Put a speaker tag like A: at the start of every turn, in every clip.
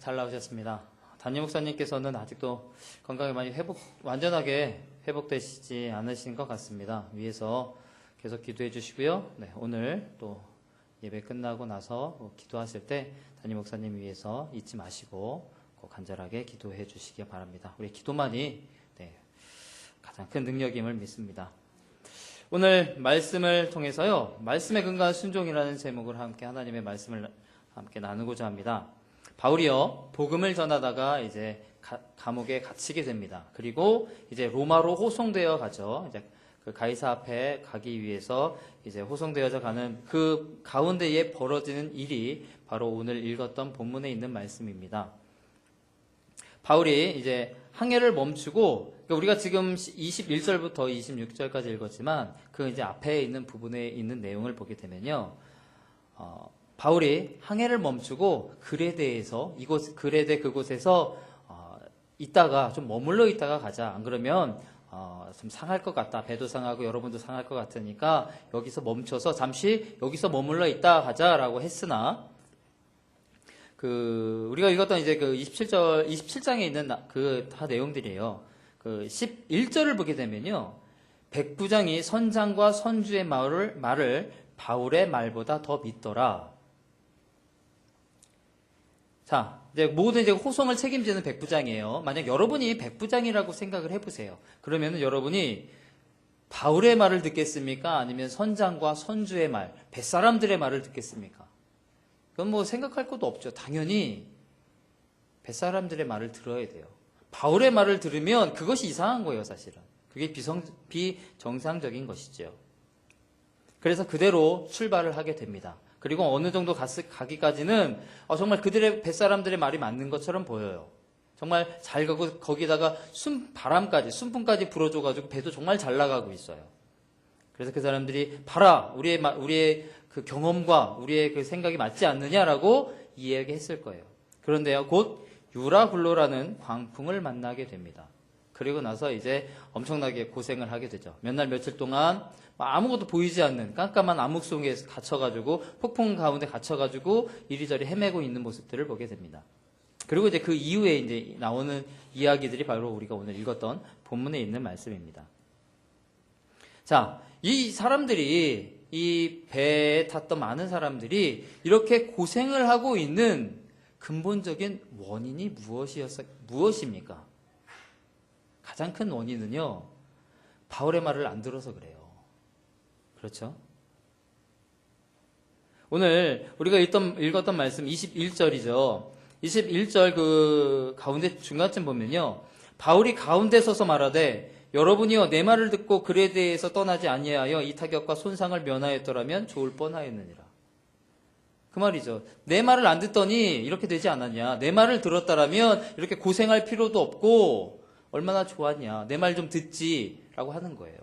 A: 잘 나오셨습니다. 담임 목사님께서는 아직도 건강이 많이 완전하게 회복되시지 않으신 것 같습니다. 위에서 계속 기도해 주시고요. 네, 오늘 또 예배 끝나고 나서 기도하실 때 담임 목사님 위해서 잊지 마시고 꼭 간절하게 기도해 주시기 바랍니다. 우리 기도만이 가장 큰 능력임을 믿습니다. 오늘 말씀을 통해서요, 말씀에 근거한 순종이라는 제목을 함께 하나님의 말씀을 함께 나누고자 합니다. 바울이요, 복음을 전하다가 이제 감옥에 갇히게 됩니다. 그리고 이제 로마로 호송되어 가죠. 이제 그 가이사 앞에 가기 위해서 이제 호송되어져 가는 그 가운데에 벌어지는 일이 바로 오늘 읽었던 본문에 있는 말씀입니다. 바울이 이제 항해를 멈추고, 그러니까 우리가 지금 21절부터 26절까지 읽었지만 그 이제 앞에 있는 부분에 있는 내용을 보게 되면요, 바울이 항해를 멈추고 그레데에서 그레데 그곳에서 있다가 좀 머물러 있다가 가자. 안 그러면 좀 상할 것 같다. 배도 상하고 여러분도 상할 것 같으니까 여기서 멈춰서 잠시 여기서 머물러 있다 가자라고 했으나, 우리가 읽었던 이제 그 27장에 있는 그 다 내용들이에요. 그 11절을 보게 되면요, 백부장이 선장과 선주의 말을 바울의 말보다 더 믿더라. 자, 이제 모든 이제 호송을 책임지는 백부장이에요. 만약 여러분이 백부장이라고 생각을 해보세요. 그러면은 여러분이 바울의 말을 듣겠습니까? 아니면 선장과 선주의 말, 뱃사람들의 말을 듣겠습니까? 그건 뭐 생각할 것도 없죠. 당연히 뱃사람들의 말을 들어야 돼요. 바울의 말을 들으면 그것이 이상한 거예요, 사실은. 그게 비정상적인 것이죠. 그래서 그대로 출발을 하게 됩니다. 그리고 어느 정도 가기까지는 정말 그들의 뱃사람들의 말이 맞는 것처럼 보여요. 정말 잘 가고 거기다가 순풍까지 불어줘가지고 배도 정말 잘 나가고 있어요. 그래서 그 사람들이 봐라, 우리의 그 경험과 우리의 그 생각이 맞지 않느냐라고 이야기했을 거예요. 그런데요, 곧 유라굴로라는 광풍을 만나게 됩니다. 그리고 나서 이제 엄청나게 고생을 하게 되죠. 몇 날 며칠 동안 아무것도 보이지 않는 깜깜한 암흑 속에 갇혀가지고, 폭풍 가운데 갇혀가지고 이리저리 헤매고 있는 모습들을 보게 됩니다. 그리고 이제 그 이후에 이제 나오는 이야기들이 바로 우리가 오늘 읽었던 본문에 있는 말씀입니다. 자, 이 사람들이, 이 배에 탔던 많은 사람들이 이렇게 고생을 하고 있는 근본적인 원인이 무엇입니까? 가장 큰 원인은요, 바울의 말을 안 들어서 그래요. 그렇죠? 오늘 우리가 읽었던 말씀 21절이죠. 21절 그 가운데 중간쯤 보면요, 바울이 가운데 서서 말하되 여러분이요 내 말을 듣고 그레데에서 떠나지 아니하여 이 타격과 손상을 면하였더라면 좋을 뻔하였느니라. 그 말이죠. 내 말을 안 듣더니 이렇게 되지 않았냐. 내 말을 들었다라면 이렇게 고생할 필요도 없고 얼마나 좋았냐. 내 말 좀 듣지라고 하는 거예요.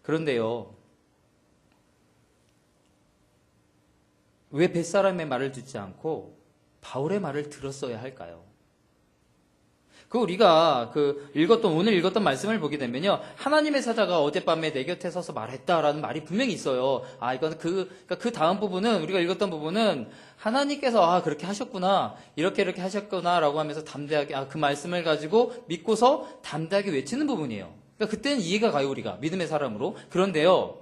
A: 그런데요, 왜 뱃사람의 말을 듣지 않고 바울의 말을 들었어야 할까요? 우리가 오늘 읽었던 말씀을 보게 되면요, 하나님의 사자가 어젯밤에 내 곁에 서서 말했다라는 말이 분명히 있어요. 이건 그 다음 부분은, 우리가 읽었던 부분은 하나님께서 그렇게 하셨구나, 이렇게 하셨구나라고 하면서 담대하게 그 말씀을 가지고 믿고서 담대하게 외치는 부분이에요. 그러니까 그때는 이해가 가요, 우리가 믿음의 사람으로. 그런데요,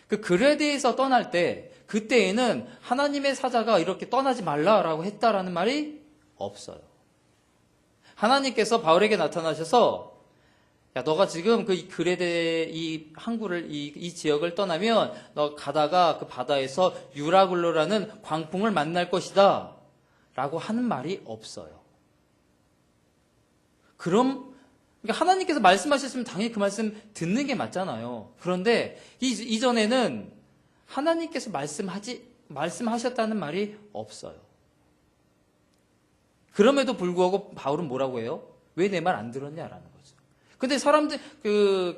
A: 그레데에서 떠날 때, 그때에는 하나님의 사자가 이렇게 떠나지 말라라고 했다라는 말이 없어요. 하나님께서 바울에게 나타나셔서, 야, 너가 지금 그 그레데 이 항구를, 이 지역을 떠나면 너 가다가 그 바다에서 유라굴로라는 광풍을 만날 것이다 라고 하는 말이 없어요. 그러니까 하나님께서 말씀하셨으면 당연히 그 말씀 듣는 게 맞잖아요. 그런데 이전에는 하나님께서 말씀하셨다는 말이 없어요. 그럼에도 불구하고 바울은 뭐라고 해요? 왜 내 말 안 들었냐라는 거죠. 근데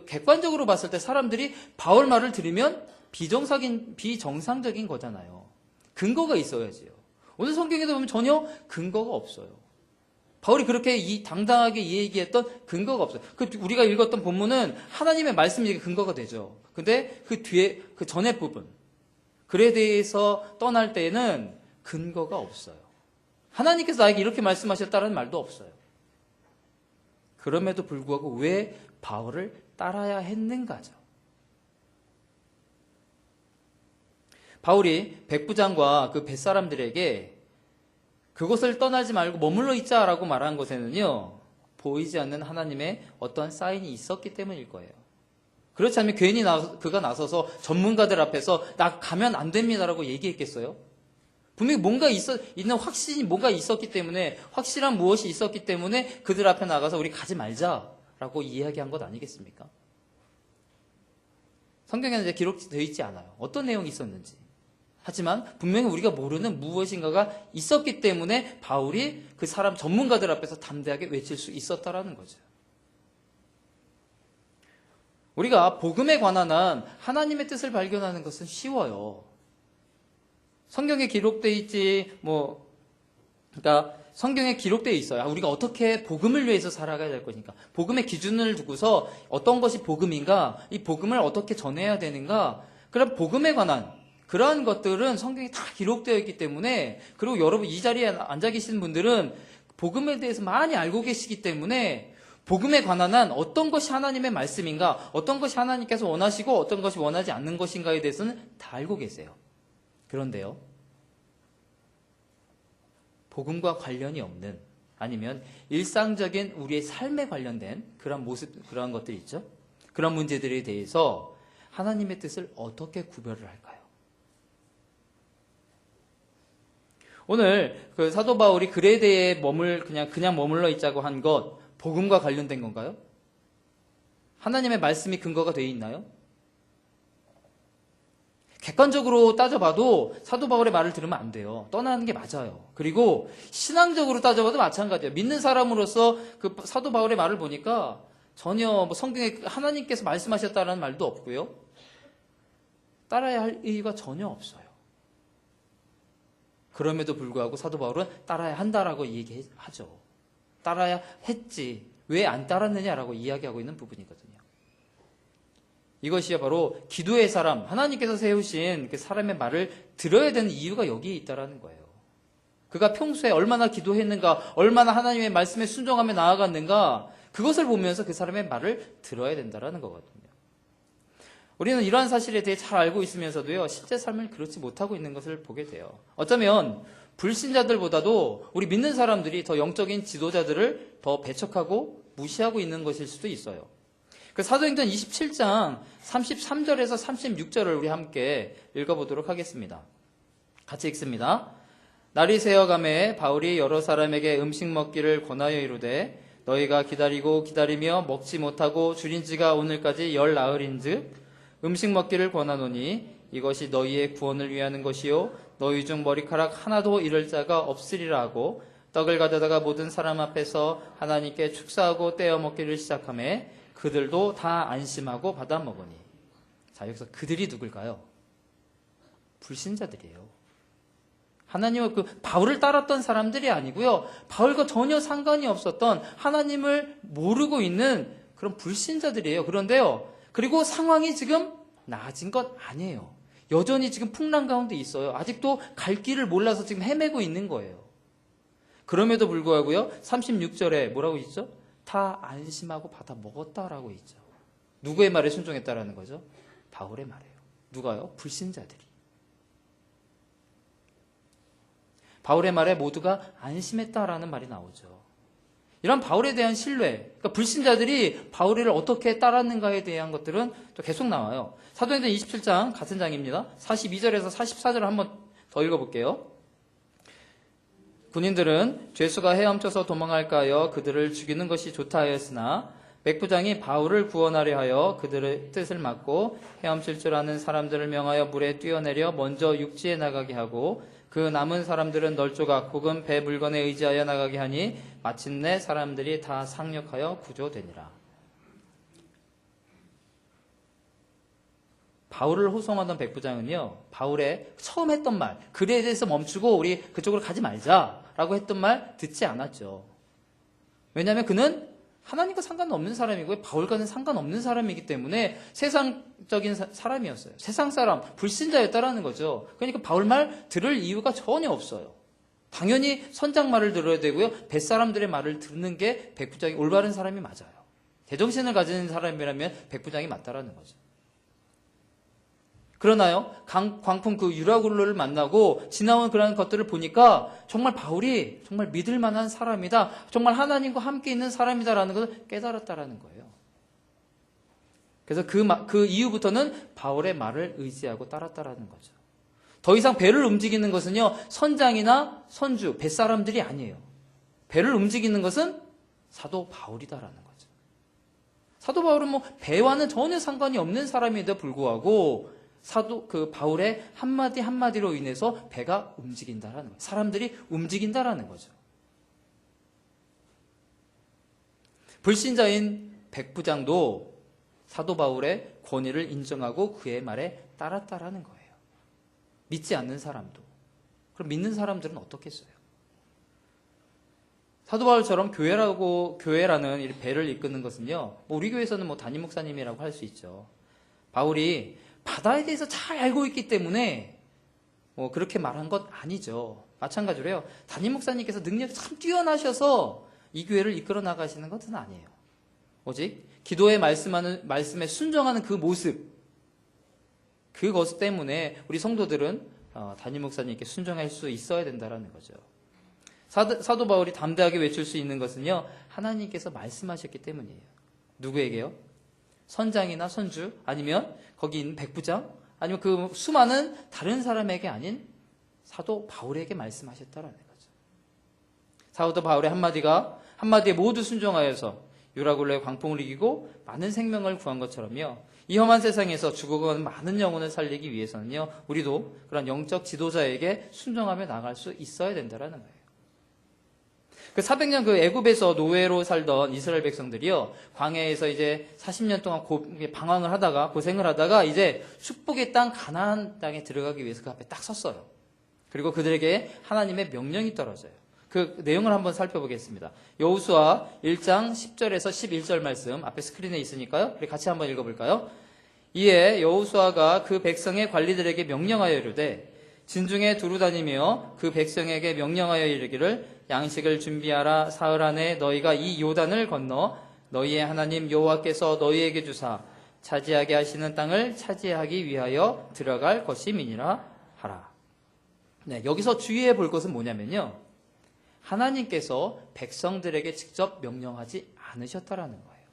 A: 객관적으로 봤을 때 사람들이 바울 말을 들으면 비정상적인 거잖아요. 근거가 있어야지요. 오늘 성경에도 보면 전혀 근거가 없어요. 바울이 그렇게 당당하게 얘기했던 근거가 없어요. 우리가 읽었던 본문은 하나님의 말씀이 근거가 되죠. 근데 그 뒤에, 그 전에 부분, 그레데에서 떠날 때에는 근거가 없어요. 하나님께서 나에게 이렇게 말씀하셨다는 말도 없어요. 그럼에도 불구하고 왜 바울을 따라야 했는가죠. 바울이 백부장과 그 뱃사람들에게 그곳을 떠나지 말고 머물러 있자라고 말한 것에는요, 보이지 않는 하나님의 어떠한 사인이 있었기 때문일 거예요. 그렇지 않으면 괜히 그가 나서서 전문가들 앞에서 나 가면 안 됩니다라고 얘기했겠어요? 분명히 뭔가 있는 확신이 뭔가 있었기 때문에, 확실한 무엇이 있었기 때문에 그들 앞에 나가서 우리 가지 말자라고 이야기한 것 아니겠습니까? 성경에는 이제 기록되어 있지 않아요. 어떤 내용이 있었는지. 하지만 분명히 우리가 모르는 무엇인가가 있었기 때문에 바울이 그 사람 전문가들 앞에서 담대하게 외칠 수 있었다라는 거죠. 우리가 복음에 관한 한 하나님의 뜻을 발견하는 것은 쉬워요. 성경에 기록되어 있지, 그러니까 성경에 기록되어 있어요. 우리가 어떻게 복음을 위해서 살아가야 될 거니까. 복음의 기준을 두고서 어떤 것이 복음인가, 이 복음을 어떻게 전해야 되는가, 그런 복음에 관한 그러한 것들은 성경에 다 기록되어 있기 때문에, 그리고 여러분 이 자리에 앉아 계신 분들은 복음에 대해서 많이 알고 계시기 때문에 복음에 관한 한 어떤 것이 하나님의 말씀인가, 어떤 것이 하나님께서 원하시고 어떤 것이 원하지 않는 것인가에 대해서는 다 알고 계세요. 그런데요, 복음과 관련이 없는, 아니면 일상적인 우리의 삶에 관련된 그런 모습, 그런 것들이 있죠. 그런 문제들에 대해서 하나님의 뜻을 어떻게 구별을 할까요? 오늘 그 사도 바울이 그레데에 그냥 머물러 있자고 한 것, 복음과 관련된 건가요? 하나님의 말씀이 근거가 되어 있나요? 객관적으로 따져봐도 사도 바울의 말을 들으면 안 돼요. 떠나는 게 맞아요. 그리고 신앙적으로 따져봐도 마찬가지예요. 믿는 사람으로서 그 사도 바울의 말을 보니까 전혀 성경에 하나님께서 말씀하셨다는 말도 없고요. 따라야 할 의의가 전혀 없어요. 그럼에도 불구하고 사도 바울은 따라야 한다라고 얘기하죠. 따라야 했지. 왜 안 따랐느냐라고 이야기하고 있는 부분이거든요. 이것이 바로 기도의 사람, 하나님께서 세우신 그 사람의 말을 들어야 되는 이유가 여기에 있다라는 거예요. 그가 평소에 얼마나 기도했는가, 얼마나 하나님의 말씀에 순종하며 나아갔는가, 그것을 보면서 그 사람의 말을 들어야 된다라는 거거든요. 우리는 이러한 사실에 대해 잘 알고 있으면서도요, 실제 삶을 그렇지 못하고 있는 것을 보게 돼요. 어쩌면 불신자들보다도 우리 믿는 사람들이 더 영적인 지도자들을 더 배척하고 무시하고 있는 것일 수도 있어요. 그 사도행전 27장 33절에서 36절을 우리 함께 읽어보도록 하겠습니다. 같이 읽습니다. 날이 새어가매 바울이 여러 사람에게 음식 먹기를 권하여 이르되 너희가 기다리고 기다리며 먹지 못하고 줄인 지가 오늘까지 열 나흘인즉 음식 먹기를 권하노니 이것이 너희의 구원을 위하는 것이요 너희 중 머리카락 하나도 잃을 자가 없으리라 하고 떡을 가져다가 모든 사람 앞에서 하나님께 축사하고 떼어 먹기를 시작하매 그들도 다 안심하고 받아 먹으니. 자, 여기서 그들이 누굴까요? 불신자들이에요. 하나님을 바울을 따랐던 사람들이 아니고요. 바울과 전혀 상관이 없었던 하나님을 모르고 있는 그런 불신자들이에요. 그런데요. 그리고 상황이 지금 나아진 것 아니에요. 여전히 지금 풍랑 가운데 있어요. 아직도 갈 길을 몰라서 지금 헤매고 있는 거예요. 그럼에도 불구하고요. 36절에 뭐라고 있죠? 다 안심하고 받아 먹었다라고 있죠. 누구의 말에 순종했다라는 거죠? 바울의 말이에요. 누가요? 불신자들이. 바울의 말에 모두가 안심했다라는 말이 나오죠. 이런 바울에 대한 신뢰, 그러니까 불신자들이 바울을 어떻게 따랐는가에 대한 것들은 또 계속 나와요. 사도행전 27장 같은 장입니다. 42절에서 44절을 한번 더 읽어볼게요. 군인들은 죄수가 헤엄쳐서 도망할까 하여 그들을 죽이는 것이 좋다 하였으나 백부장이 바울을 구원하려 하여 그들의 뜻을 막고 헤엄칠 줄 아는 사람들을 명하여 물에 뛰어내려 먼저 육지에 나가게 하고 그 남은 사람들은 널조각 혹은 배 물건에 의지하여 나가게 하니 마침내 사람들이 다 상륙하여 구조되니라. 바울을 호송하던 백부장은요, 바울의 처음 했던 말, 글에 대해서 멈추고 우리 그쪽으로 가지 말자라고 했던 말 듣지 않았죠. 왜냐하면 그는 하나님과 상관없는 사람이고요. 바울과는 상관없는 사람이기 때문에 세상적인 사람이었어요. 세상 사람, 불신자였다라는 거죠. 그러니까 바울 말 들을 이유가 전혀 없어요. 당연히 선장 말을 들어야 되고요. 뱃사람들의 말을 듣는 게 백부장이 올바른 사람이 맞아요. 제정신을 가진 사람이라면 백부장이 맞다라는 거죠. 그러나요? 광풍 그 유라굴로를 만나고 지나온 그런 것들을 보니까 정말 바울이 정말 믿을 만한 사람이다. 정말 하나님과 함께 있는 사람이다라는 것을 깨달았다라는 거예요. 그래서 그 이후부터는 바울의 말을 의지하고 따랐다라는 거죠. 더 이상 배를 움직이는 것은요, 선장이나 선주, 뱃사람들이 아니에요. 배를 움직이는 것은 사도 바울이다라는 거죠. 사도 바울은 뭐 배와는 전혀 상관이 없는 사람에도 불구하고 바울의 한마디 한마디로 인해서 배가 움직인다라는 거예요. 사람들이 움직인다라는 거죠. 불신자인 백부장도 사도 바울의 권위를 인정하고 그의 말에 따랐다라는 거예요. 믿지 않는 사람도. 그럼 믿는 사람들은 어떻겠어요? 사도 바울처럼 교회라는 이 배를 이끄는 것은요, 우리 교회에서는 담임 목사님이라고 할 수 있죠. 바울이 바다에 대해서 잘 알고 있기 때문에 그렇게 말한 것 아니죠. 마찬가지로요. 담임 목사님께서 능력이 참 뛰어나셔서 이 교회를 이끌어 나가시는 것은 아니에요. 오직 기도에 말씀에 순종하는 그 모습, 그것 때문에 우리 성도들은 담임 목사님께 순종할 수 있어야 된다는 거죠. 사도 바울이 담대하게 외칠 수 있는 것은요, 하나님께서 말씀하셨기 때문이에요. 누구에게요? 선장이나 선주, 아니면 거기 있는 백부장, 아니면 그 수많은 다른 사람에게 아닌 사도 바울에게 말씀하셨다라는 거죠. 사도 바울의 한마디에 모두 순종하여서 유라굴로의 광풍을 이기고 많은 생명을 구한 것처럼요, 이 험한 세상에서 죽어가는 많은 영혼을 살리기 위해서는요, 우리도 그런 영적 지도자에게 순종하며 나갈 수 있어야 된다라는 거예요. 400년 애굽에서 노예로 살던 이스라엘 백성들이요, 광야에서 이제 40년 동안 방황을 하다가 고생을 하다가 이제 축복의 땅 가나안 땅에 들어가기 위해서 그 앞에 딱 섰어요. 그리고 그들에게 하나님의 명령이 떨어져요. 그 내용을 한번 살펴보겠습니다. 여호수아 1장 10절에서 11절 말씀 앞에 스크린에 있으니까요. 우리 같이 한번 읽어볼까요? 이에 여호수아가 그 백성의 관리들에게 명령하여 이르되 진중에 두루 다니며 그 백성에게 명령하여 이르기를 양식을 준비하라. 사흘 안에 너희가 이 요단을 건너 너희의 하나님 여호와께서 너희에게 주사 차지하게 하시는 땅을 차지하기 위하여 들어갈 것임이니라 하라. 네, 여기서 주의해 볼 것은 뭐냐면요, 하나님께서 백성들에게 직접 명령하지 않으셨다라는 거예요.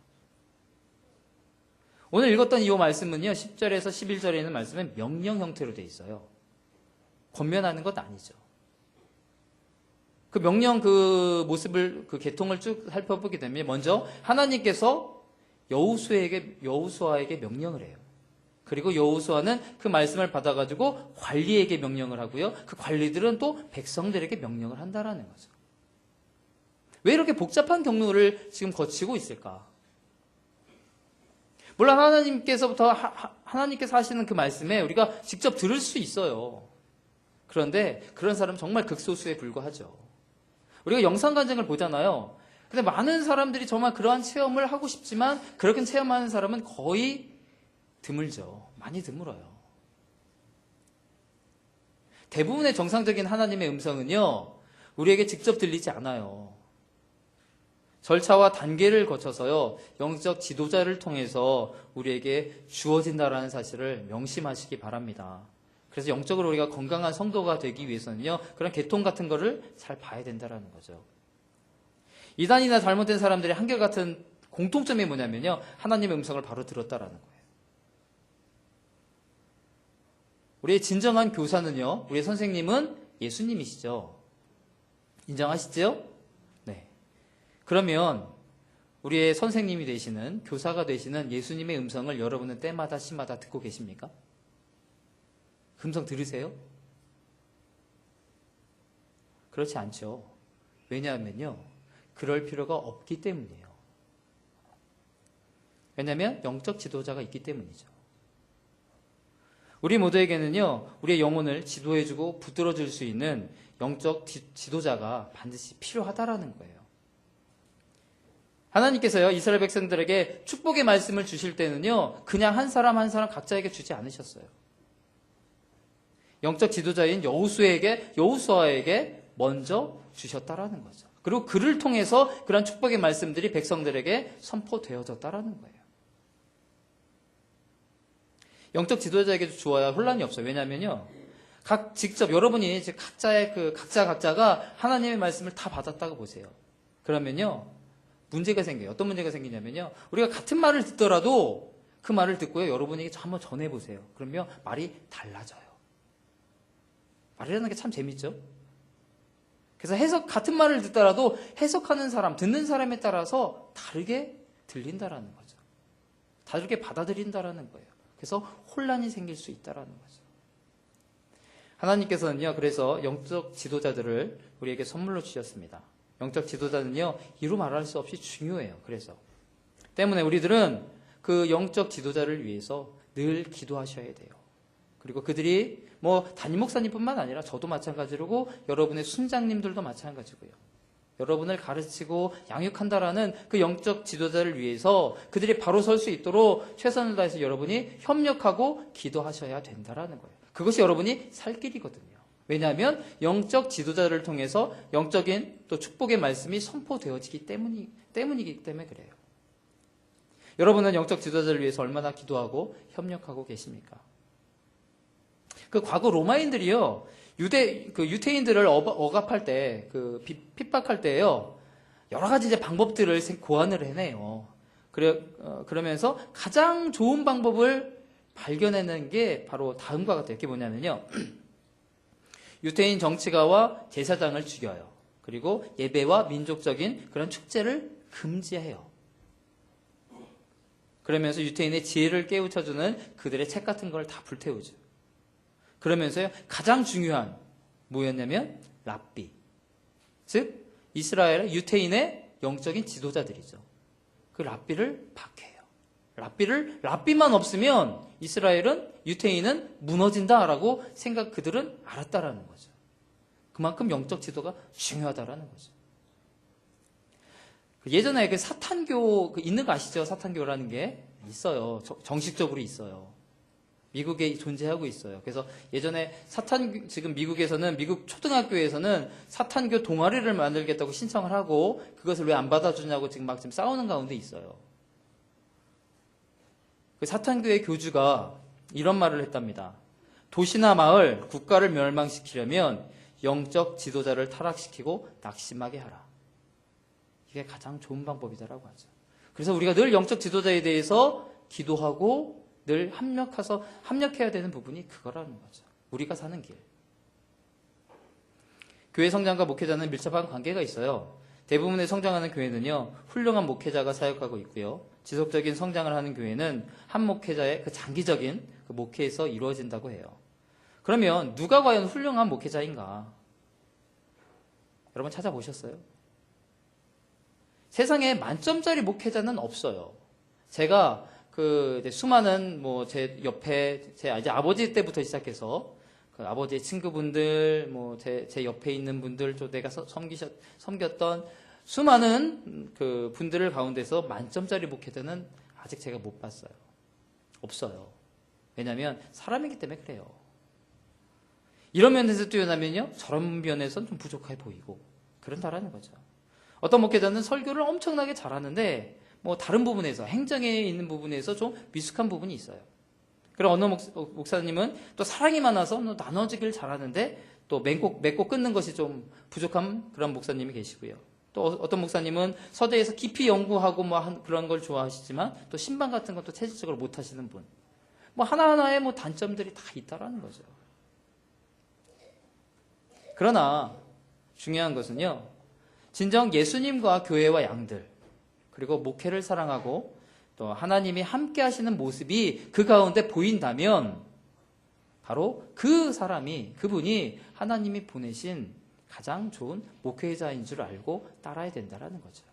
A: 오늘 읽었던 이 말씀은요, 10절에서 11절에 있는 말씀은 명령 형태로 되어 있어요. 권면하는 것 아니죠. 그 명령 모습을, 계통을 쭉 살펴보게 되면 먼저 하나님께서 여호수아에게 명령을 해요. 그리고 여호수아는 그 말씀을 받아가지고 관리에게 명령을 하고요. 그 관리들은 또 백성들에게 명령을 한다라는 거죠. 왜 이렇게 복잡한 경로를 지금 거치고 있을까? 물론 하나님께서 하시는 그 말씀에 우리가 직접 들을 수 있어요. 그런데 그런 사람은 정말 극소수에 불과하죠. 우리가 영상 간증을 보잖아요. 근데 많은 사람들이 정말 그러한 체험을 하고 싶지만 그렇게 체험하는 사람은 거의 드물죠. 많이 드물어요. 대부분의 정상적인 하나님의 음성은요, 우리에게 직접 들리지 않아요. 절차와 단계를 거쳐서요, 영적 지도자를 통해서 우리에게 주어진다라는 사실을 명심하시기 바랍니다. 그래서 영적으로 우리가 건강한 성도가 되기 위해서는요, 그런 계통 같은 거를 잘 봐야 된다라는 거죠. 이단이나 잘못된 사람들의 한결같은 공통점이 뭐냐면요, 하나님의 음성을 바로 들었다라는 거예요. 우리의 진정한 교사는요, 우리의 선생님은 예수님이시죠. 인정하시죠? 네. 그러면 우리의 선생님이 되시는, 교사가 되시는 예수님의 음성을 여러분은 때마다 시마다 듣고 계십니까? 그 음성 들으세요? 그렇지 않죠. 왜냐하면요, 그럴 필요가 없기 때문이에요. 왜냐하면 영적 지도자가 있기 때문이죠. 우리 모두에게는요, 우리의 영혼을 지도해주고 붙들어줄 수 있는 영적 지도자가 반드시 필요하다라는 거예요. 하나님께서요, 이스라엘 백성들에게 축복의 말씀을 주실 때는요, 그냥 한 사람 한 사람 각자에게 주지 않으셨어요. 영적 지도자인 여호수아에게 먼저 주셨다라는 거죠. 그리고 그를 통해서 그런 축복의 말씀들이 백성들에게 선포되어졌다라는 거예요. 영적 지도자에게도 주어야 혼란이 없어요. 왜냐하면요, 직접 여러분이 이제 각자가 하나님의 말씀을 다 받았다고 보세요. 그러면요, 문제가 생겨요. 어떤 문제가 생기냐면요, 우리가 같은 말을 듣더라도 그 말을 듣고요, 여러분에게 한번 전해보세요. 그러면 말이 달라져요. 말이라는 게 참 재밌죠? 그래서 같은 말을 듣더라도 해석하는 사람, 듣는 사람에 따라서 다르게 들린다라는 거죠. 다르게 받아들인다라는 거예요. 그래서 혼란이 생길 수 있다라는 거죠. 하나님께서는요, 그래서 영적 지도자들을 우리에게 선물로 주셨습니다. 영적 지도자는요, 이루 말할 수 없이 중요해요. 그래서 때문에 우리들은 그 영적 지도자를 위해서 늘 기도하셔야 돼요. 그리고 그들이 담임 목사님뿐만 아니라 저도 마찬가지고 여러분의 순장님들도 마찬가지고요. 여러분을 가르치고 양육한다라는 그 영적 지도자를 위해서 그들이 바로 설 수 있도록 최선을 다해서 여러분이 협력하고 기도하셔야 된다라는 거예요. 그것이 여러분이 살 길이거든요. 왜냐하면 영적 지도자를 통해서 영적인 또 축복의 말씀이 선포되어지기 때문이기 때문에 그래요. 여러분은 영적 지도자를 위해서 얼마나 기도하고 협력하고 계십니까? 그 과거 로마인들이요, 유태인들을 억압할 때, 핍박할 때요, 여러 가지 이제 방법들을 고안을 해내요. 그러면서 가장 좋은 방법을 발견해낸 게 바로 다음과 같아요. 그게 뭐냐면요, 유태인 정치가와 제사장을 죽여요. 그리고 예배와 민족적인 그런 축제를 금지해요. 그러면서 유태인의 지혜를 깨우쳐주는 그들의 책 같은 걸 다 불태우죠. 그러면서요, 가장 중요한 뭐였냐면 랍비, 즉 이스라엘 유태인의 영적인 지도자들이죠. 그 랍비를 박해요. 랍비만 없으면 유태인은 무너진다라고 그들은 알았다라는 거죠. 그만큼 영적 지도가 중요하다라는 거죠. 예전에 그 사탄교 있는 거 아시죠? 사탄교라는 게 있어요. 정식적으로 있어요. 미국에 존재하고 있어요. 그래서 예전에 지금 미국 초등학교에서는 사탄교 동아리를 만들겠다고 신청을 하고 그것을 왜 안 받아주냐고 지금 싸우는 가운데 있어요. 그 사탄교의 교주가 이런 말을 했답니다. 도시나 마을, 국가를 멸망시키려면 영적 지도자를 타락시키고 낙심하게 하라. 이게 가장 좋은 방법이다라고 하죠. 그래서 우리가 늘 영적 지도자에 대해서 기도하고 늘 합력해야 되는 부분이 그거라는 거죠. 우리가 사는 길. 교회 성장과 목회자는 밀접한 관계가 있어요. 대부분의 성장하는 교회는요, 훌륭한 목회자가 사역하고 있고요. 지속적인 성장을 하는 교회는 한 목회자의 그 장기적인 그 목회에서 이루어진다고 해요. 그러면 누가 과연 훌륭한 목회자인가? 여러분 찾아보셨어요? 세상에 만점짜리 목회자는 없어요. 제가 수많은 제 옆에 제 아버지 때부터 시작해서 그 아버지의 친구분들, 제 옆에 있는 분들, 또 내가 섬겼던 수많은 그 분들을 가운데서 만점짜리 목회자는 아직 제가 못 봤어요. 없어요. 왜냐하면 사람이기 때문에 그래요. 이런 면에서 뛰어나면요, 저런 면에서는 좀 부족해 보이고 그런다라는 거죠. 어떤 목회자는 설교를 엄청나게 잘하는데 다른 부분에서, 행정에 있는 부분에서 좀 미숙한 부분이 있어요. 그리고 어느 목사님은 또 사랑이 많아서 나눠주길 잘하는데 또 맺고 끊는 것이 좀 부족한 그런 목사님이 계시고요. 또 어떤 목사님은 서대에서 깊이 연구하고 그런 걸 좋아하시지만 또 신방 같은 것도 체질적으로 못 하시는 분. 하나하나의 단점들이 다 있다라는 거죠. 그러나 중요한 것은요, 진정 예수님과 교회와 양들, 그리고 목회를 사랑하고 또 하나님이 함께 하시는 모습이 그 가운데 보인다면 바로 그분이 하나님이 보내신 가장 좋은 목회자인 줄 알고 따라야 된다는 거죠.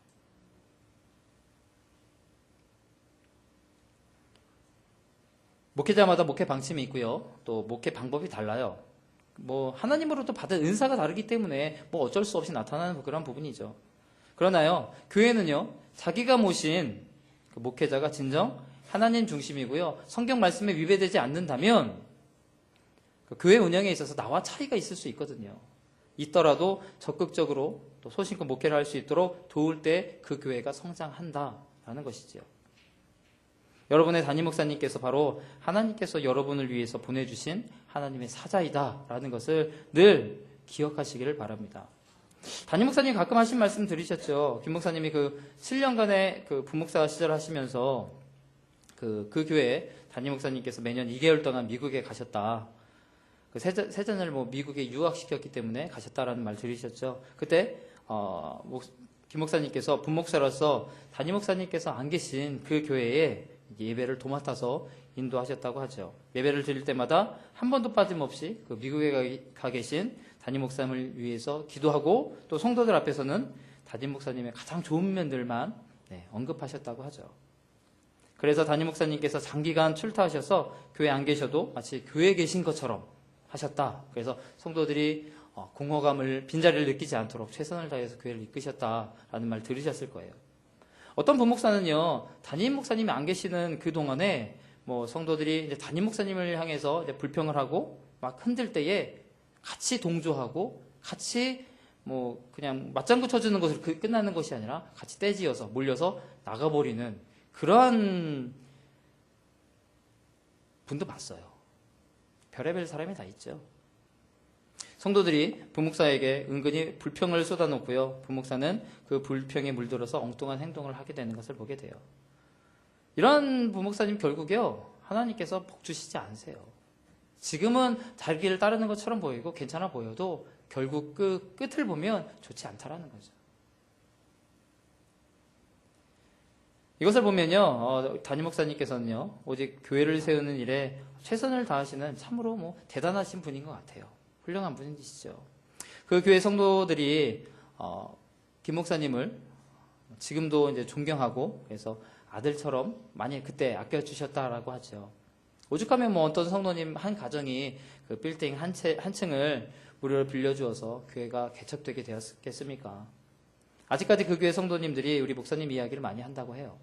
A: 목회자마다 목회 방침이 있고요. 또 목회 방법이 달라요. 하나님으로부터 받은 은사가 다르기 때문에 어쩔 수 없이 나타나는 그런 부분이죠. 그러나요, 교회는요, 자기가 모신 그 목회자가 진정 하나님 중심이고요, 성경 말씀에 위배되지 않는다면 그 교회 운영에 있어서 나와 차이가 있을 수 있거든요. 있더라도 적극적으로 또 소신껏 목회를 할 수 있도록 도울 때 그 교회가 성장한다라는 것이지요. 여러분의 담임 목사님께서 바로 하나님께서 여러분을 위해서 보내주신 하나님의 사자이다라는 것을 늘 기억하시기를 바랍니다. 담임 목사님 가끔 하신 말씀 들으셨죠? 김 목사님이 그 7년간의 그 부목사 시절 하시면서 그 교회 담임 목사님께서 매년 2개월 동안 미국에 가셨다. 그 세자녀를 뭐 미국에 유학시켰기 때문에 가셨다라는 말 들으셨죠? 그때 김 목사님께서 부목사로서 담임 목사님께서 안 계신 그 교회에 예배를 도맡아서 인도하셨다고 하죠. 예배를 드릴 때마다 한 번도 빠짐없이 그 미국에 가 계신 담임 목사님을 위해서 기도하고 또 성도들 앞에서는 담임 목사님의 가장 좋은 면들만 언급하셨다고 하죠. 그래서 담임 목사님께서 장기간 출타하셔서 교회 안 계셔도 마치 교회에 계신 것처럼 하셨다. 그래서 성도들이 공허감을, 빈자리를 느끼지 않도록 최선을 다해서 교회를 이끄셨다라는 말 들으셨을 거예요. 어떤 부목사는요, 담임 목사님이 안 계시는 그 동안에 뭐 성도들이 이제 담임 목사님을 향해서 이제 불평을 하고 막 흔들 때에 같이 동조하고 같이 뭐 그냥 맞장구 쳐주는 것으로 끝나는 것이 아니라 같이 떼지어서 몰려서 나가버리는 그러한 분도 봤어요. 별의별 사람이 다 있죠. 성도들이 부목사에게 은근히 불평을 쏟아놓고요, 부목사는 그 불평에 물들어서 엉뚱한 행동을 하게 되는 것을 보게 돼요. 이런 부목사님 결국요, 하나님께서 복 주시지 않으세요. 지금은 자기를 따르는 것처럼 보이고 괜찮아 보여도 결국 그 끝을 보면 좋지 않다라는 거죠. 이것을 보면요, 담임 목사님께서는요, 오직 교회를 세우는 일에 최선을 다하시는 참으로 뭐 대단하신 분인 것 같아요. 훌륭한 분이시죠. 그 교회 성도들이 김 목사님을 지금도 이제 존경하고 그래서 아들처럼 많이 그때 아껴주셨다라고 하죠. 오죽하면 뭐 어떤 성도님 한 가정이 그 빌딩 한 층을 무료로 빌려주어서 교회가 개척되게 되었겠습니까? 아직까지 그 교회 성도님들이 우리 목사님 이야기를 많이 한다고 해요.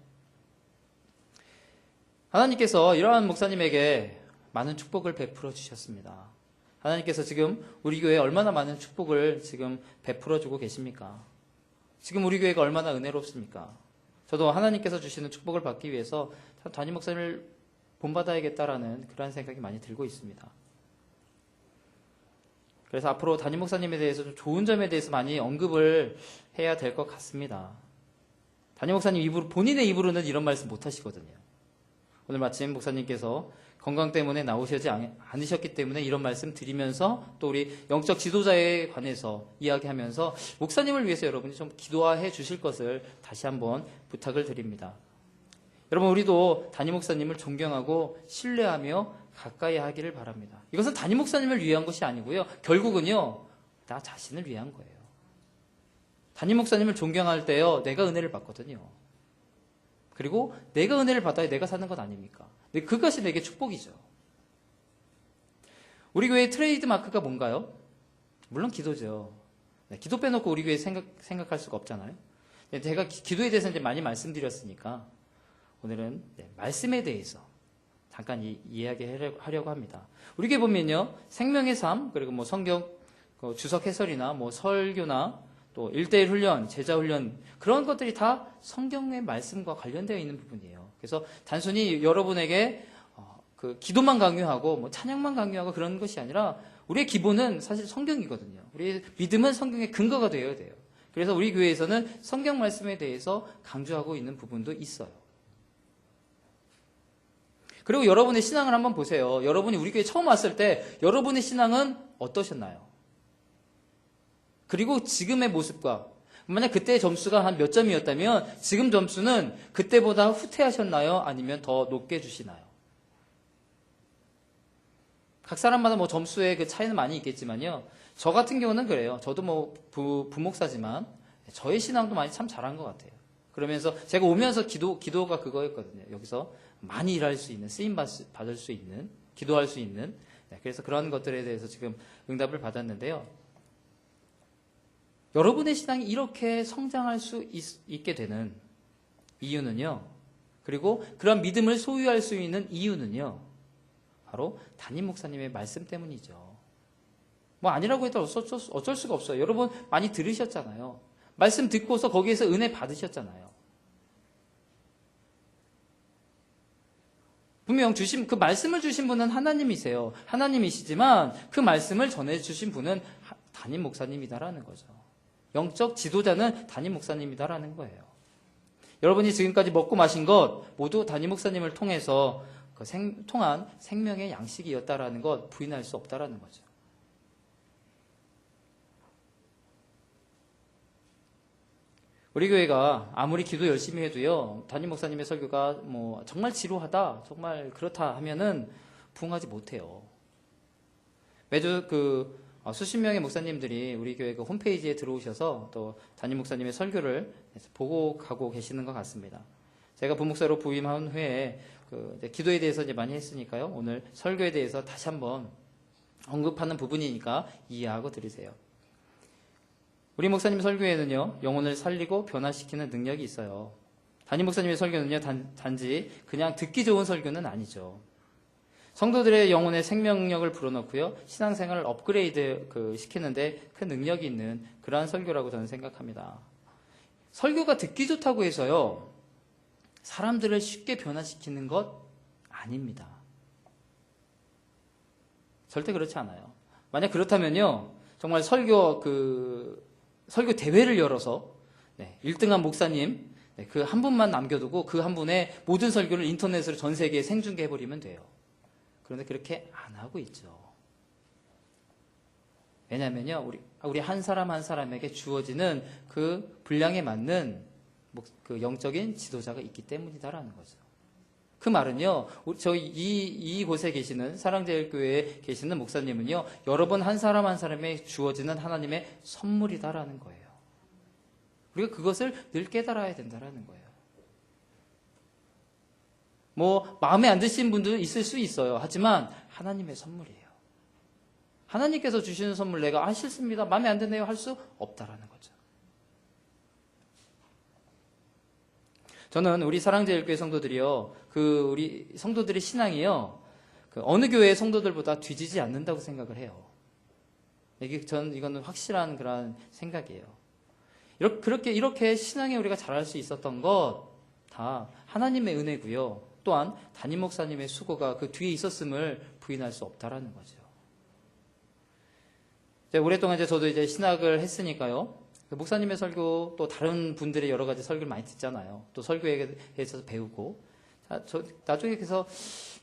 A: 하나님께서 이러한 목사님에게 많은 축복을 베풀어 주셨습니다. 하나님께서 지금 우리 교회에 얼마나 많은 축복을 지금 베풀어 주고 계십니까? 지금 우리 교회가 얼마나 은혜롭습니까? 저도 하나님께서 주시는 축복을 받기 위해서 담임 목사님을 본받아야겠다라는 그런 생각이 많이 들고 있습니다. 그래서 앞으로 담임 목사님에 대해서 좀 좋은 점에 대해서 많이 언급을 해야 될 것 같습니다. 담임 목사님 본인의 입으로는 이런 말씀 못 하시거든요. 오늘 마침 목사님께서 건강 때문에 나오시지 않으셨기 때문에 이런 말씀 드리면서 또 우리 영적 지도자에 관해서 이야기하면서 목사님을 위해서 여러분이 좀 기도해 주실 것을 다시 한번 부탁을 드립니다. 여러분, 우리도 담임 목사님을 존경하고 신뢰하며 가까이 하기를 바랍니다. 이것은 담임 목사님을 위한 것이 아니고요, 결국은요, 나 자신을 위한 거예요. 담임 목사님을 존경할 때요, 내가 은혜를 받거든요. 그리고 내가 은혜를 받아야 내가 사는 것 아닙니까? 그것이 내게 축복이죠. 우리 교회의 트레이드 마크가 뭔가요? 물론 기도죠. 기도 빼놓고 우리 교회 생각할 수가 없잖아요. 제가 기도에 대해서 이제 많이 말씀드렸으니까 오늘은 말씀에 대해서 잠깐 이야기하려고 합니다. 우리 교회 보면요, 생명의 삶, 그리고 뭐 성경 주석 해설이나 뭐 설교나 또 1:1 훈련, 제자 훈련, 그런 것들이 다 성경의 말씀과 관련되어 있는 부분이에요. 그래서 단순히 여러분에게 그 기도만 강요하고 뭐 찬양만 강요하고 그런 것이 아니라 우리의 기본은 사실 성경이거든요. 우리의 믿음은 성경의 근거가 되어야 돼요. 그래서 우리 교회에서는 성경 말씀에 대해서 강조하고 있는 부분도 있어요. 그리고 여러분의 신앙을 한번 보세요. 여러분이 우리 교회 처음 왔을 때 여러분의 신앙은 어떠셨나요? 그리고 지금의 모습과, 만약 그때의 점수가 한 몇 점이었다면 지금 점수는 그때보다 후퇴하셨나요? 아니면 더 높게 주시나요? 각 사람마다 뭐 점수의 그 차이는 많이 있겠지만요, 저 같은 경우는 그래요. 저도 뭐 부목사지만 저의 신앙도 많이 참 잘한 것 같아요. 그러면서 제가 오면서 기도가 그거였거든요. 여기서 많이 일할 수 있는, 쓰임 받을 수 있는, 기도할 수 있는, 그래서 그런 것들에 대해서 지금 응답을 받았는데요. 여러분의 신앙이 이렇게 성장할 수 있게 되는 이유는요. 그리고 그런 믿음을 소유할 수 있는 이유는요. 바로 담임 목사님의 말씀 때문이죠. 뭐 아니라고 해도 어쩔 수가 없어요. 여러분 많이 들으셨잖아요. 말씀 듣고서 거기에서 은혜 받으셨잖아요. 분명 그 말씀을 주신 분은 하나님이세요. 하나님이시지만 그 말씀을 전해주신 분은 담임 목사님이다라는 거죠. 영적 지도자는 담임 목사님이다라는 거예요. 여러분이 지금까지 먹고 마신 것 모두 담임 목사님을 통해서 통한 생명의 양식이었다라는 것 부인할 수 없다라는 거죠. 우리 교회가 아무리 기도 열심히 해도요, 담임 목사님의 설교가 뭐 정말 지루하다, 정말 그렇다 하면은 부응하지 못해요. 매주 수십 명의 목사님들이 우리 교회 홈페이지에 들어오셔서 또 담임 목사님의 설교를 보고 가고 계시는 것 같습니다. 제가 부목사로 부임한 후에 기도에 대해서 이제 많이 했으니까요. 오늘 설교에 대해서 다시 한번 언급하는 부분이니까 이해하고 들으세요. 우리 목사님 설교에는요, 영혼을 살리고 변화시키는 능력이 있어요. 담임 목사님의 설교는요, 단지 그냥 듣기 좋은 설교는 아니죠. 성도들의 영혼의 생명력을 불어넣고요, 신앙생활을 업그레이드 시키는데 큰 능력이 있는 그러한 설교라고 저는 생각합니다. 설교가 듣기 좋다고 해서요, 사람들을 쉽게 변화시키는 것 아닙니다. 절대 그렇지 않아요. 만약 그렇다면요, 정말 설교 대회를 열어서 1등한 목사님 그 한 분만 남겨두고 그 한 분의 모든 설교를 인터넷으로 전 세계에 생중계해버리면 돼요. 그런데 그렇게 안 하고 있죠. 왜냐하면요, 우리 한 사람 한 사람에게 주어지는 그 분량에 맞는 그 영적인 지도자가 있기 때문이다라는 거죠. 그 말은요, 저희 이곳에 계시는 사랑제일교회에 계시는 목사님은요, 여러분 한 사람 한 사람에 주어지는 하나님의 선물이다라는 거예요. 우리가 그것을 늘 깨달아야 된다라는 거예요. 뭐 마음에 안 드시는 분도 있을 수 있어요. 하지만 하나님의 선물이에요. 하나님께서 주시는 선물 내가 싫습니다, 마음에 안 드네요 할 수 없다라는 거죠. 저는 우리 사랑제일교회 성도들이요, 우리 성도들의 신앙이요, 어느 교회의 성도들보다 뒤지지 않는다고 생각을 해요. 이거는 확실한 그런 생각이에요. 이렇게 신앙에 우리가 잘할 수 있었던 것 다 하나님의 은혜고요. 또한 담임 목사님의 수고가 그 뒤에 있었음을 부인할 수 없다라는 거죠. 오랫동안 저도 신학을 했으니까요. 목사님의 설교, 또 다른 분들의 여러 가지 설교를 많이 듣잖아요. 또 설교에 대해서 배우고. 나중에 그래서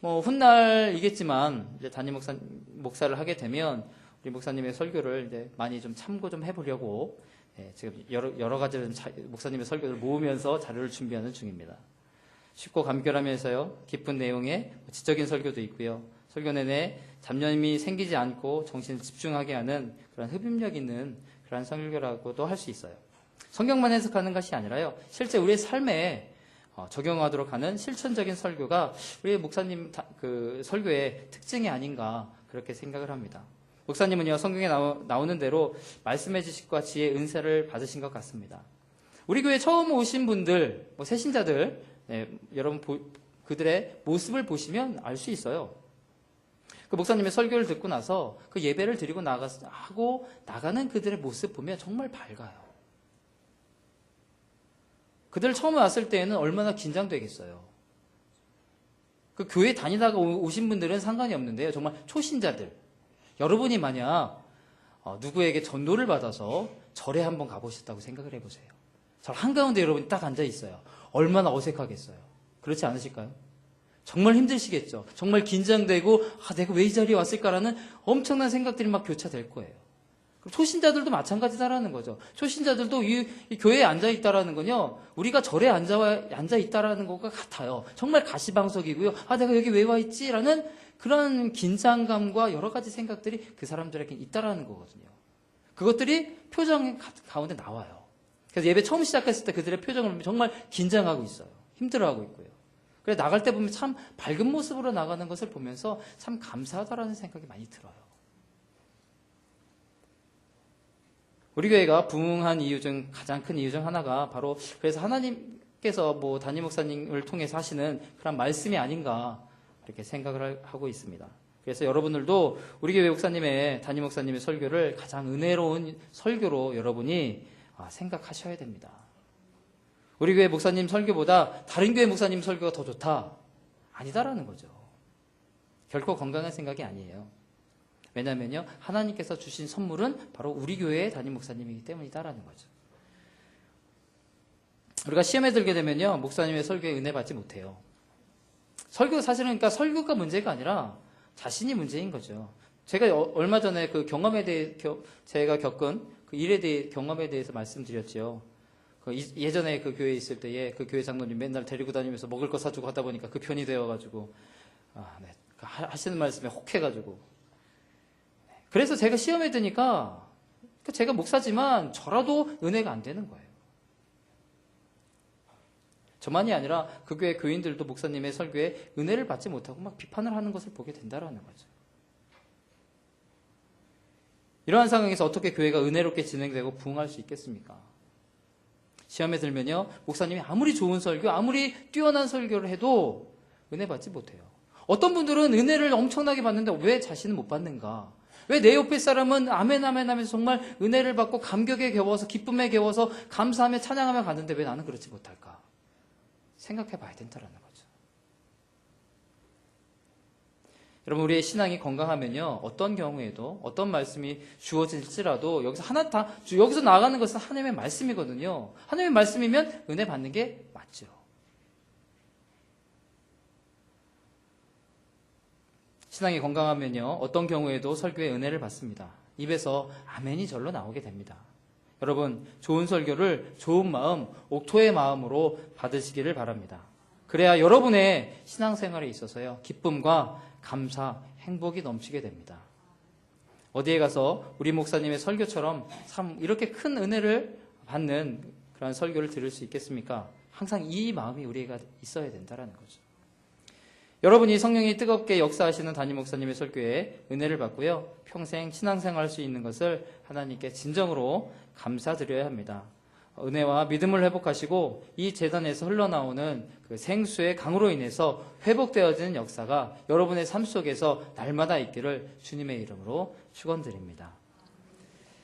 A: 훗날이겠지만 담임 목사를 하게 되면 우리 목사님의 설교를 많이 좀 참고 좀 해보려고 지금 여러 가지 목사님의 설교를 모으면서 자료를 준비하는 중입니다. 쉽고 간결하면서요, 깊은 내용의 지적인 설교도 있고요. 설교 내내 잡념이 생기지 않고 정신을 집중하게 하는 그런 흡입력 있는 그런 설교라고도 할 수 있어요. 성경만 해석하는 것이 아니라요, 실제 우리의 삶에 적용하도록 하는 실천적인 설교가 우리 목사님 설교의 특징이 아닌가 그렇게 생각을 합니다. 목사님은요, 성경에 나오는 대로 말씀해 주신 것과 지혜의 은사를 받으신 것 같습니다. 우리 교회 처음 오신 분들, 새신자들, 여러분 그들의 모습을 보시면 알 수 있어요. 그 목사님의 설교를 듣고 나서 그 예배를 드리고 나가는 그들의 모습 보면 정말 밝아요. 그들 처음 왔을 때에는 얼마나 긴장되겠어요. 그 교회 다니다가 오신 분들은 상관이 없는데요, 정말 초신자들, 여러분이 만약 누구에게 전도를 받아서 절에 한번 가보셨다고 생각을 해보세요. 절 한가운데 여러분이 딱 앉아 있어요. 얼마나 어색하겠어요. 그렇지 않으실까요? 정말 힘드시겠죠. 정말 긴장되고 내가 왜 이 자리에 왔을까라는 엄청난 생각들이 막 교차될 거예요. 초신자들도 마찬가지다라는 거죠. 초신자들도 이 교회에 앉아있다라는 건요, 우리가 절에 앉아있다라는 것과 같아요. 정말 가시방석이고요. 내가 여기 왜 와있지? 라는 그런 긴장감과 여러 가지 생각들이 그 사람들에게 있다라는 거거든요. 그것들이 표정 가운데 나와요. 그래서 예배 처음 시작했을 때 그들의 표정을 보면 정말 긴장하고 있어요. 힘들어하고 있고요. 그래서 나갈 때 보면 참 밝은 모습으로 나가는 것을 보면서 참 감사하다라는 생각이 많이 들어요. 우리 교회가 부흥한 이유 중 가장 큰 이유 중 하나가 바로 그래서 하나님께서 뭐 담임 목사님을 통해서 하시는 그런 말씀이 아닌가 이렇게 생각을 하고 있습니다. 그래서 여러분들도 우리 교회 목사님의 담임 목사님의 설교를 가장 은혜로운 설교로 여러분이 생각하셔야 됩니다. 우리 교회 목사님 설교보다 다른 교회 목사님 설교가 더 좋다? 아니다라는 거죠. 결코 건강한 생각이 아니에요. 왜냐하면요, 하나님께서 주신 선물은 바로 우리 교회의 담임 목사님이기 때문이다라는 거죠. 우리가 시험에 들게 되면요, 목사님의 설교에 은혜 받지 못해요. 사실은 그러니까 설교가 문제가 아니라 자신이 문제인 거죠. 제가 얼마 전에 그 경험에 대해 제가 겪은 그 일에 대해 경험에 대해서 말씀드렸죠. 예전에 그 교회에 있을 때에 그 교회 장로님 맨날 데리고 다니면서 먹을 거 사주고 하다 보니까 그 편이 되어가지고 하시는 말씀에 혹해가지고 그래서 제가 시험에 드니까 제가 목사지만 저라도 은혜가 안 되는 거예요. 저만이 아니라 그 교회 교인들도 목사님의 설교에 은혜를 받지 못하고 막 비판을 하는 것을 보게 된다는 거죠. 이러한 상황에서 어떻게 교회가 은혜롭게 진행되고 부흥할 수 있겠습니까? 시험에 들면요, 목사님이 아무리 좋은 설교, 아무리 뛰어난 설교를 해도 은혜 받지 못해요. 어떤 분들은 은혜를 엄청나게 받는데 왜 자신은 못 받는가? 왜 내 옆에 사람은 아멘 아멘 하면서 정말 은혜를 받고 감격에 겨워서 기쁨에 겨워서 감사하며 찬양하며 가는데 왜 나는 그렇지 못할까? 생각해 봐야 된다는 거죠. 여러분, 우리의 신앙이 건강하면요, 어떤 경우에도 어떤 말씀이 주어질지라도 여기서 나아가는 것은 하나님의 말씀이거든요. 하나님의 말씀이면 은혜 받는 게 맞죠. 신앙이 건강하면요, 어떤 경우에도 설교에 은혜를 받습니다. 입에서 아멘이 절로 나오게 됩니다. 여러분, 좋은 설교를 좋은 마음, 옥토의 마음으로 받으시기를 바랍니다. 그래야 여러분의 신앙생활에 있어서요, 기쁨과 감사, 행복이 넘치게 됩니다. 어디에 가서 우리 목사님의 설교처럼 참 이렇게 큰 은혜를 받는 그런 설교를 들을 수 있겠습니까? 항상 이 마음이 우리가 있어야 된다는 거죠. 여러분이 성령이 뜨겁게 역사하시는 담임 목사님의 설교에 은혜를 받고요, 평생 신앙생활할 수 있는 것을 하나님께 진정으로 감사드려야 합니다. 은혜와 믿음을 회복하시고 이 제단에서 흘러나오는 그 생수의 강으로 인해서 회복되어지는 역사가 여러분의 삶 속에서 날마다 있기를 주님의 이름으로 축원드립니다.